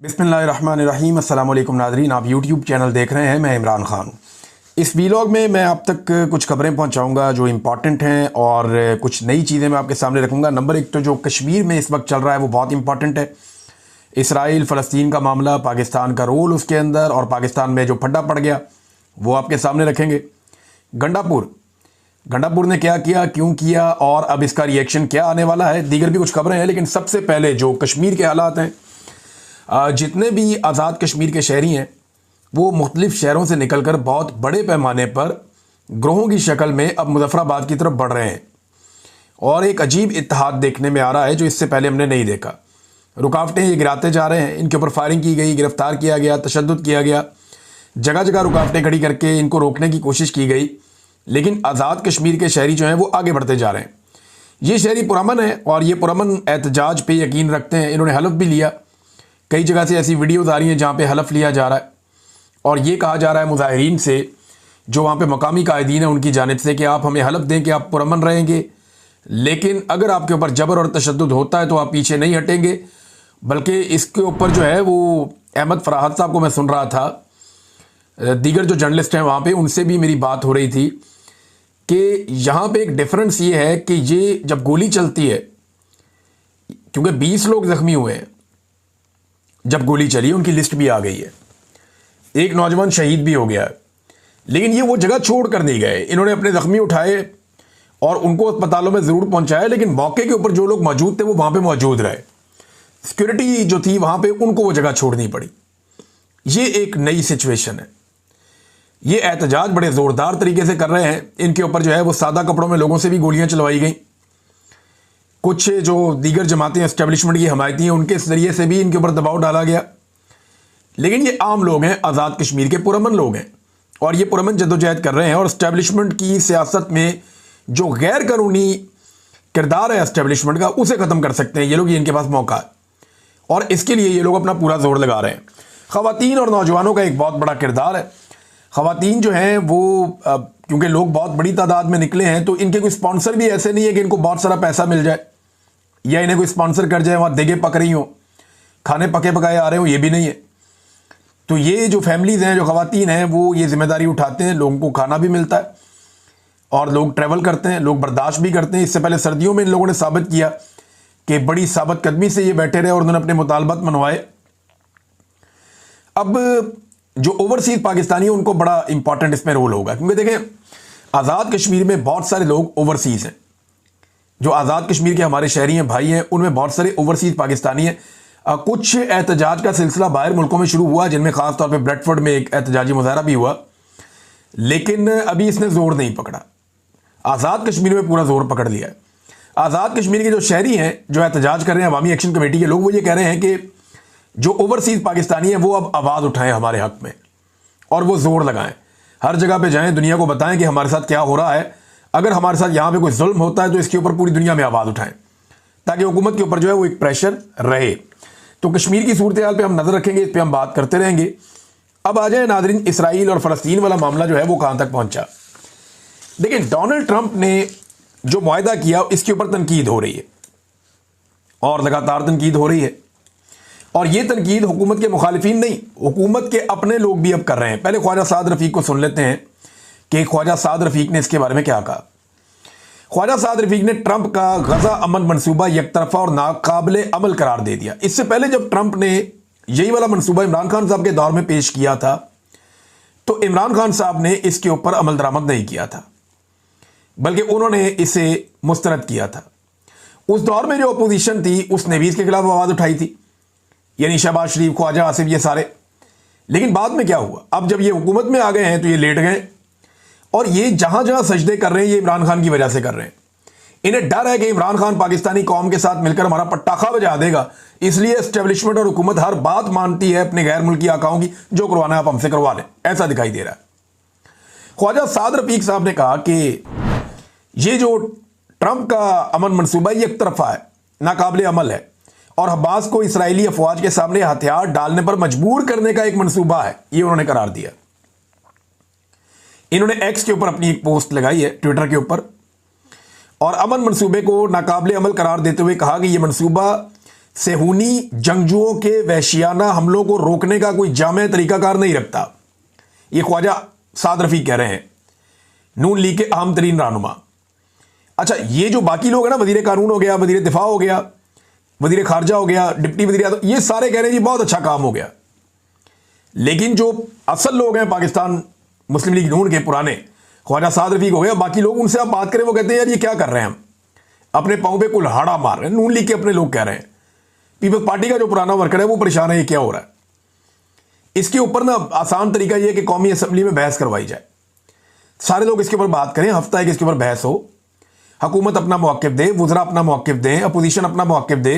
बिस्मिल्लाहिर्रहमानिर्रहीम। अस्सलाम वालेकुम नाज़रीन, आप यूट्यूब चैनल देख रहे हैं। मैं इमरान ख़ान हूँ। इस वीलॉग में मैं आप तक कुछ खबरें पहुँचाऊँगा जो इम्पॉर्टेंट हैं और कुछ नई चीज़ें मैं आपके सामने रखूँगा। नंबर एक तो जो कश्मीर में इस वक्त चल रहा है वो बहुत इंपॉर्टेंट है। इसराइल फ़लस्तीन का मामला, पाकिस्तान का रोल उसके अंदर और पाकिस्तान में जो फड्डा पड़ गया वो आपके सामने रखेंगे। गंडापुर ने क्या किया, क्यों किया और अब इसका रिएक्शन क्या आने वाला है। दीगर भी कुछ खबरें हैं, लेकिन सबसे पहले जो कश्मीर के हालात हैं, जितने भी आज़ाद कश्मीर के शहरी हैं वो मुख्तलिफ़ शहरों से निकलकर बहुत बड़े पैमाने पर ग्रोहों की शक्ल में अब मुज़फ़्फ़राबाद की तरफ बढ़ रहे हैं और एक अजीब इत्तेहाद देखने में आ रहा है जो इससे पहले हमने नहीं देखा। रुकावटें ये गिराते जा रहे हैं, इनके ऊपर फायरिंग की गई, गिरफ्तार किया गया, तशद्दुद किया गया, जगह जगह रुकावटें खड़ी करके इनको रोकने की कोशिश की गई, लेकिन आज़ाद कश्मीर के शहरी जो हैं वो आगे बढ़ते जा रहे हैं। ये शहरी पुरअमन है और ये पुरअमन एहतजाज पे यकीन रखते हैं। इन्होंने हलफ भी लिया। कई जगह से ऐसी वीडियोज़ आ रही हैं जहाँ पे हलफ लिया जा रहा है और ये कहा जा रहा है मुजाहिरीन से, जो वहाँ पे मकामी कायदीन है उनकी जानिब से, कि आप हमें हलफ दें कि आप पुरअमन रहेंगे, लेकिन अगर आपके ऊपर जबर और तशद्दुद होता है तो आप पीछे नहीं हटेंगे। बल्कि इसके ऊपर जो है वो अहमद फराहत साहब को मैं सुन रहा था, दीगर जो जर्नलिस्ट हैं वहाँ पे उनसे भी मेरी बात हो रही थी कि यहाँ पे एक डिफरेंस ये है कि ये जब गोली चलती है, क्योंकि 20 लोग ज़ख्मी हुए हैं जब गोली चली, उनकी लिस्ट भी आ गई है, एक नौजवान शहीद भी हो गया है, लेकिन ये वो जगह छोड़ कर नहीं गए। इन्होंने अपने ज़ख्मी उठाए और उनको अस्पतालों में ज़रूर पहुंचाया, लेकिन मौके के ऊपर जो लोग मौजूद थे वो वहाँ पे मौजूद रहे। सिक्योरिटी जो थी वहाँ पे उनको वो जगह छोड़नी पड़ी। ये एक नई सिचुएशन है। ये एहतजाज बड़े ज़ोरदार तरीके से कर रहे हैं। इनके ऊपर जो है वो सादा कपड़ों में लोगों से भी गोलियाँ चलवाई गई। कुछ जो दीगर जमातें एस्टेब्लिशमेंट की हमायती हैं उनके ज़रिए से भी इनके ऊपर दबाव डाला गया, लेकिन ये आम लोग हैं, आज़ाद कश्मीर के पुरअमन लोग हैं और ये पुरअमन जद्दोजहद कर रहे हैं। और एस्टेब्लिशमेंट की सियासत में जो गैर कानूनी किरदार है एस्टेब्लिशमेंट का, उसे ख़त्म कर सकते हैं ये लोग। ये इनके पास मौका है और इसके लिए ये लोग अपना पूरा जोर लगा रहे हैं। ख़वातीन और नौजवानों का एक बहुत बड़ा किरदार है। ख़वातीन जो हैं वो क्योंकि लोग बहुत बड़ी तादाद में निकले हैं तो इनके कोई स्पॉन्सर भी ऐसे नहीं है कि इनको बहुत सारा पैसा मिल जाए या इन्हें कोई स्पॉन्सर कर जाए, वहाँ देगे पक रही हो, खाने पके पकाए आ रहे हो, ये भी नहीं है। तो ये जो फैमिलीज़ हैं, जो ख़वातीन हैं, वो ये जिम्मेदारी उठाते हैं। लोगों को खाना भी मिलता है और लोग ट्रैवल करते हैं, लोग बर्दाश्त भी करते हैं। इससे पहले सर्दियों में इन लोगों ने साबित किया कि बड़ी साबित कदमी से ये बैठे रहे और उन्होंने अपने मुतालबात मनवाए। अब जो ओवरसीज़ पाकिस्तानी है उनको बड़ा इंपॉर्टेंट इसमें रोल होगा, क्योंकि देखें आज़ाद कश्मीर में बहुत सारे लोग ओवरसीज़ हैं। जो आज़ाद कश्मीर के हमारे शहरी हैं, भाई हैं, उनमें बहुत सारे ओवरसीज़ पाकिस्तानी हैं। कुछ एहतजाज का सिलसिला बाहर मुल्कों में शुरू हुआ, जिनमें ख़ास तौर पे ब्रेडफोर्ड में एक एहतजाजी मुजाहरा भी हुआ, लेकिन अभी इसने ज़ोर नहीं पकड़ा। आज़ाद कश्मीर में पूरा ज़ोर पकड़ लिया है। आज़ाद कश्मीर के जो शहरी हैं जो एहतजाज कर रहे हैं, अवामी एक्शन कमेटी के लोग, वो ये कह रहे हैं कि जो ओवरसीज़ पाकिस्तानी हैं वो अब आवाज़ उठाएं हमारे हक़ में और वो ज़ोर लगाएं, हर जगह पे जाएं, दुनिया को बताएं कि हमारे साथ क्या हो रहा है। अगर हमारे साथ यहाँ पे कोई जुल्म होता है तो इसके ऊपर पूरी दुनिया में आवाज़ उठाएं, ताकि हुकूमत के ऊपर जो है वो एक प्रेशर रहे। तो कश्मीर की सूरत हाल पे हम नज़र रखेंगे, इस पर हम बात करते रहेंगे। अब आ जाए नाज़रीन, इसराइल और फ़लस्तीन वाला मामला जो है वो कहाँ तक पहुँचा। देखिए, डोनाल्ड ट्रंप ने जो मुआहदा किया इसके ऊपर तनकीद हो रही है और लगातार तनकीद हो रही है, और ये तनकीद हुकूमत के मुखालिफिन नहीं, हुकूमत के अपने लोग भी अब कर रहे हैं। पहले ख्वाजा साद रफ़ीक को सुन लेते हैं कि ख्वाजा साद रफ़ीक ने इसके बारे में क्या कहा। ख्वाजा साद रफ़ीक ने ट्रंप का गज़ा अमन मनसूबा यकतरफा और नाकाबिले अमल करार दे दिया। इससे पहले जब ट्रंप ने यही वाला मनसूबा इमरान खान साहब के दौर में पेश किया था तो इमरान खान साहब ने इसके ऊपर अमल दरामद नहीं किया था, बल्कि उन्होंने इसे मुस्तरद किया था। उस दौर में जो अपोजिशन थी उसने भी इसके खिलाफ आवाज़ उठाई थी, यानी शहबाज शरीफ, ख्वाजा आसिफ, ये सारे। लेकिन बाद में क्या हुआ, अब जब ये हुकूमत में आ गए हैं तो ये लेट गए और ये जहां जहां सजदे कर रहे हैं ये इमरान खान की वजह से कर रहे हैं। इन्हें डर है कि इमरान खान पाकिस्तानी कौम के साथ मिलकर हमारा पटाखा बजा देगा, इसलिए एस्टेब्लिशमेंट और हुकूमत हर बात मानती है अपने गैर मुल्की आकाओं की, जो करवाना है आप हमसे करवा लें, ऐसा दिखाई दे रहा है। ख्वाजा साद रफ़ीक साहब ने कहा कि ये जो ट्रंप का अमन मनसूबा ये एक तरफा है, नाकाबिले अमल है और हमास को इसराइली अफवाज के सामने हथियार डालने पर मजबूर करने का एक मनसूबा है, ये उन्होंने करार दिया। इन्होंने एक्स के ऊपर अपनी एक पोस्ट लगाई है, ट्विटर के ऊपर, और अमन मनसूबे को नाकाबिले अमल करार देते हुए कहा कि यह मनसूबा सेहूनी जंगजुओं के वहशियाना हमलों को रोकने का कोई जामे तरीकाकार नहीं रखता। ये ख्वाजा साद रफीक कह रहे हैं, नून लीग के अहम तरीन रहनुमा। अच्छा, ये जो बाकी लोग हैं ना, वजीर कानून हो गया, वजीर दिफा हो गया, वजीर खारजा हो गया, डिप्टी वजीर आज़म, ये सारे कह रहे हैं जी बहुत अच्छा काम हो गया। लेकिन जो असल लोग हैं पाकिस्तान मुस्लिम लीग नून के पुराने, ख्वाजा साद रफीक हो गया, बाकी लोग, उनसे आप बात करें, वो कहते हैं यार ये क्या कर रहे हैं, हम अपने पाँव पे कुल्हाड़ा मार रहे हैं। नून लीग के अपने लोग कह रहे हैं, पीपल्स पार्टी का जो पुराना वर्कर है वो परेशान है, ये क्या हो रहा है। इसके ऊपर ना आसान तरीका ये है कि कौमी असम्बली में बहस करवाई जाए, सारे लोग इसके ऊपर बात करें, हफ्ता एक इसके ऊपर बहस हो, हुकूमत अपना मौक़िफ़ दे, वज़रा अपना मौक़िफ़ दें, अपोजिशन अपना मौक़िफ़ दे,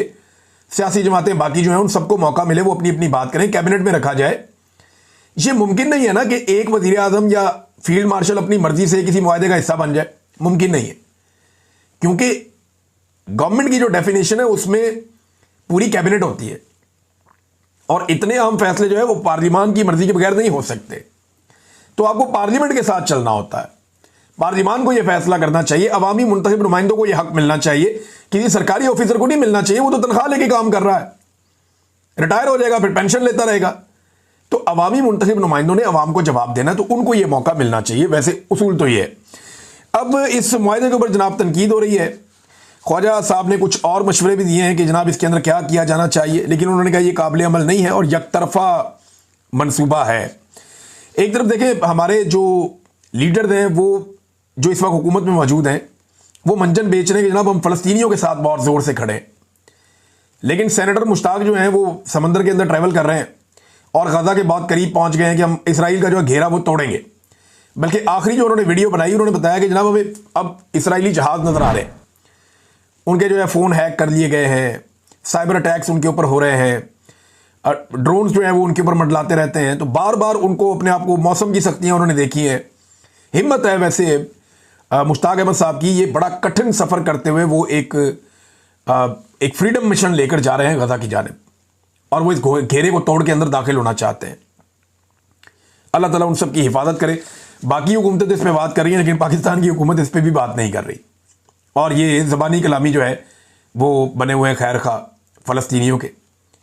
सियासी जमातें बाकी जो हैं उन सबको मौका मिले, वो अपनी अपनी बात करें, कैबिनेट में रखा जाए। ये मुमकिन नहीं है ना कि एक वज़ीर आज़म या फील्ड मार्शल अपनी मर्जी से किसी मुआहदे का हिस्सा बन जाए, मुमकिन नहीं है, क्योंकि गवर्नमेंट की जो डेफिनेशन है उसमें पूरी कैबिनेट होती है और इतने अहम फैसले जो है वो पार्लियामान की मर्जी के बगैर नहीं हो सकते। तो आपको पार्लियामेंट के साथ चलना होता है, पार्लियामान को यह फैसला करना चाहिए, अवामी मुंतखब नुमाइंदों को यह हक मिलना चाहिए, किसी सरकारी ऑफिसर को नहीं मिलना चाहिए, वो तो तनख्वाह लेके काम कर रहा है, रिटायर हो जाएगा फिर पेंशन लेता रहेगा। तो अवामी मुंतखब नुमाइंदों ने अवाम को जवाब देना है, तो उनको यह मौका मिलना चाहिए। वैसे उसूल तो ये है। अब इस मुआहदे के ऊपर जनाब तनकीद हो रही है, ख्वाजा साहब ने कुछ और मशवरे भी दिए हैं कि जनाब इसके अंदर क्या किया जाना चाहिए, लेकिन उन्होंने कहा यह काबिल अमल नहीं है और यकतरफा मनसूबा है। एक तरफ देखें, हमारे जो लीडर हैं वो जो इस वक्त हुकूमत में मौजूद हैं, वो मंजन बेच रहे हैं कि जनाब हम फ़लस्तीनियों के साथ बहुत ज़ोर से खड़े हैं, लेकिन सेनेटर मुश्ताक जो हैं वो समंदर के अंदर ट्रैवल कर रहे हैं और गजा के बहुत करीब पहुंच गए हैं कि हम इसराइल का जो घेरा वो तोड़ेंगे। बल्कि आखिरी जो उन्होंने वीडियो बनाई, उन्होंने बताया कि जनाब हमें अब इसराइली जहाज़ नज़र आ रहे हैं, उनके जो है फ़ोन हैक कर लिए गए हैं, साइबर अटैक्स उनके ऊपर हो रहे हैं, ड्रोन्स जो है वो उनके ऊपर मंडलाते रहते हैं। तो बार बार उनको अपने आप को, मौसम की सख्तियाँ उन्होंने देखी हैं। हिम्मत है वैसे मुश्ताक अहमद साहब की, ये बड़ा कठिन सफ़र करते हुए वो एक फ्रीडम मिशन लेकर जा रहे हैं गजा की जानिब, और वो इस घेरे को तोड़ के अंदर दाखिल होना चाहते हैं। अल्लाह ताला उन सब की हिफाजत करे। बाकी हुकूमतें तो इस पर बात कर रही हैं, लेकिन पाकिस्तान की हुकूमत इस पर भी बात नहीं कर रही, और ये ज़बानी कलामी जो है वो बने हुए हैं खैर खा फ़लस्तीनियों के।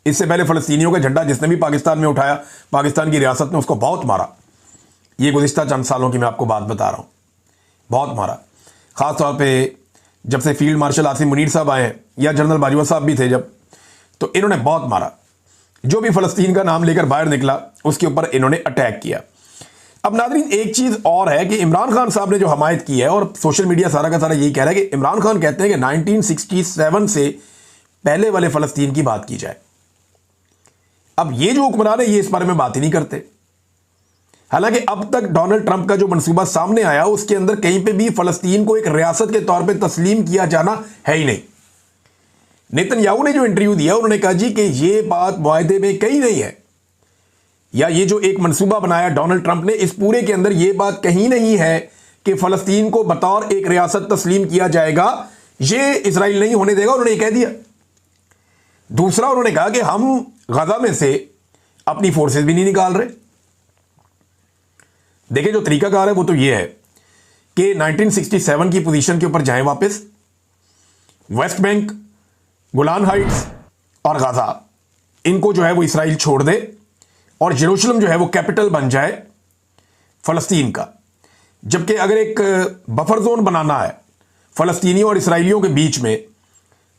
इससे पहले फ़लस्तीनियों का झंडा जिसने भी पाकिस्तान में उठाया, पाकिस्तान की रियासत ने उसको बहुत मारा। ये गुज़िश्ता चंद सालों की मैं आपको बात बता रहा हूँ, बहुत मारा। ख़ास तौर पे जब से फील्ड मार्शल आसिम मुनीर साहब आए हैं, या जनरल बाजवा साहब भी थे जब, तो इन्होंने बहुत मारा। जो भी फ़लस्तीन का नाम लेकर बाहर निकला उसके ऊपर इन्होंने अटैक किया। अब नाज़रीन, एक चीज़ और है कि इमरान खान साहब ने जो हमायत की है, और सोशल मीडिया सारा का सारा यही कह रहा है कि इमरान खान कहते हैं कि 1967 से पहले वाले फ़लस्तीन की बात की जाए। अब ये जो हुक्मरान है ये इस बारे में बात ही नहीं करते। हालांकि अब तक डोनाल्ड ट्रंप का जो मंसूबा सामने आया उसके अंदर कहीं पे भी फ़लस्तीन को एक रियासत के तौर पे तस्लीम किया जाना है ही नहीं। नेतन्याहू ने जो इंटरव्यू दिया, उन्होंने कहा जी कि ये बात मुआहदे में कहीं नहीं है, या ये जो एक मंसूबा बनाया डोनाल्ड ट्रंप ने, इस पूरे के अंदर ये बात कहीं नहीं है कि फ़लस्तीन को बतौर एक रियासत तस्लीम किया जाएगा, ये इसराइल नहीं होने देगा, उन्होंने कह दिया। दूसरा, उन्होंने कहा कि हम गजा में से अपनी फोर्सेस भी नहीं निकाल रहे। देखिए, जो तरीकाकार है वो तो ये है कि 1967 की पोजीशन के ऊपर जाएं वापस, वेस्ट बैंक, गोलान हाइट्स और गाजा, इनको जो है वो इसराइल छोड़ दे, और जेरूशलम जो है वो कैपिटल बन जाए फ़लस्तीन का। जबकि अगर एक बफर जोन बनाना है फ़लस्तीनियों और इसराइलियों के बीच में,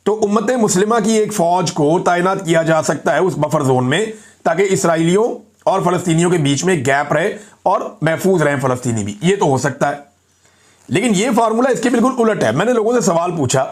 तो उम्मत मुस्लिमा की एक फ़ौज को तैनात किया जा सकता है उस बफर जोन में, ताकि इसराइलियों और फ़लस्तीनियों के बीच में गैप रहे और महफूज रहें फ़लस्तीनी भी। ये तो हो सकता है, लेकिन ये फार्मूला इसके बिल्कुल उलट है। मैंने लोगों से सवाल पूछा